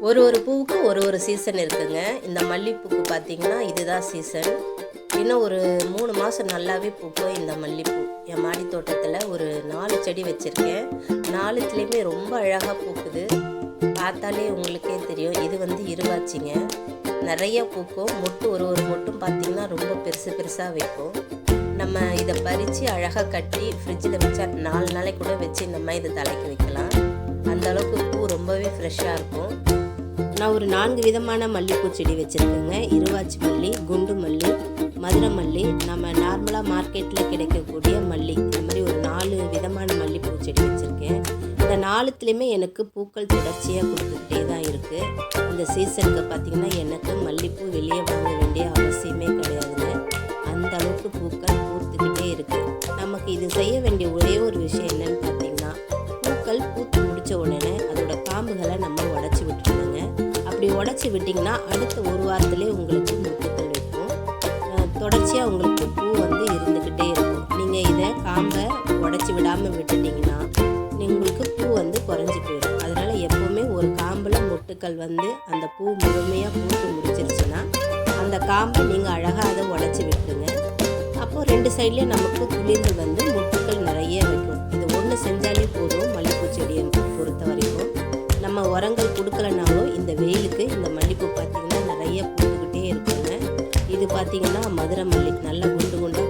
ஒரு பூவுக்கு ஒரு சீசன் இருக்குங்க. இந்த மல்லிப்பூக்கு பார்த்தீங்கன்னா இதுதான் சீசன். இன்னும் ஒரு 3 மாதம் நல்லாவே பூக்கும் இந்த மல்லிப்பூ. என் மாடி தோட்டத்தில் ஒரு 4 செடி வச்சுருக்கேன். 4த்துலேயுமே ரொம்ப அழகாக பூக்குது. பார்த்தாலே உங்களுக்கே தெரியும். இது வந்து இருவாச்சிங்க. நிறைய பூக்கும். மொட்டு ஒரு மொட்டும் பார்த்திங்கன்னா ரொம்ப பெருசாக வைக்கும். நம்ம இதை பறித்து அழகாக கட்டி ஃப்ரிட்ஜில் வச்சா 4 நாளைக்கு கூட வச்சு நம்ம இதை தலைக்கு வைக்கலாம். அந்த அளவுக்கு பூ ரொம்பவே ஃப்ரெஷ்ஷாக இருக்கும். நான் ஒரு 4 விதமான மல்லிப்பூ செடி வச்சுருக்கேங்க. இருவாச்சி மல்லி, குண்டு மல்லி, மதுரை மல்லி, நம்ம நார்மலாக மார்க்கெட்டில் கிடைக்கக்கூடிய மல்லி, இந்த மாதிரி ஒரு 4 விதமான மல்லிப்பூ செடி வச்சுருக்கேன். இந்த 4த்துலேயுமே எனக்கு பூக்கள் தொடர்ச்சியாக கொடுத்துக்கிட்டே தான் இருக்குது. இந்த சீசனுக்கு பார்த்திங்கன்னா எனக்கு மல்லிப்பூ வெளியே வாங்க வேண்டிய அவசியமே கிடையாதுங்க. அந்த அளவுக்கு பூக்கள் பூத்துக்கிட்டே இருக்குது. நமக்கு இது செய்ய வேண்டிய ஒரே ஒரு விஷயம் என்னன்னு பார்த்திங்கன்னா, பூக்கள் பூத்து முடித்த உடனே அதோட காம்புகளை நம்ம உடச்சி விட்டுருணுங்க. அப்படி உடச்சி விட்டிங்கன்னா அடுத்த ஒரு வாரத்துலேயே உங்களுக்கு மொட்டுக்கள் வைக்கும். தொடர்ச்சியாக உங்களுக்கு பூ வந்து இருந்துக்கிட்டே இருக்கும். நீங்கள் இதை காம்பை உடச்சி விடாமல் விட்டுட்டிங்கன்னா உங்களுக்கு பூ வந்து குறைஞ்சி போயிடும். அதனால் எப்போவுமே ஒரு காம்பில் மொட்டுக்கள் வந்து அந்த பூ முழுமையாக பூத்து முடிச்சிருச்சுன்னா அந்த காம்பை நீங்கள் அழகாக அதை உடச்சி விட்டுருங்க. அப்போது 2 சைட்லேயும் நமக்கு துளிர்கள் வந்து மொட்டுக்கள் நிறைய வைக்கும். இது ஒன்று செஞ்சாலே போதும். மல்லிப்பூ செடியை பொறுத்த வரைக்கும் நம்ம உரங்கள் கொடுக்கலனாலும் இந்த வெயிலுக்கு இந்த மல்லிப்பூ பார்த்திங்கன்னா நிறைய பூத்துக்கிட்டே இருக்குங்க. இது பார்த்திங்கன்னா மதுரை மல்லி, நல்லா குண்டு குண்டாக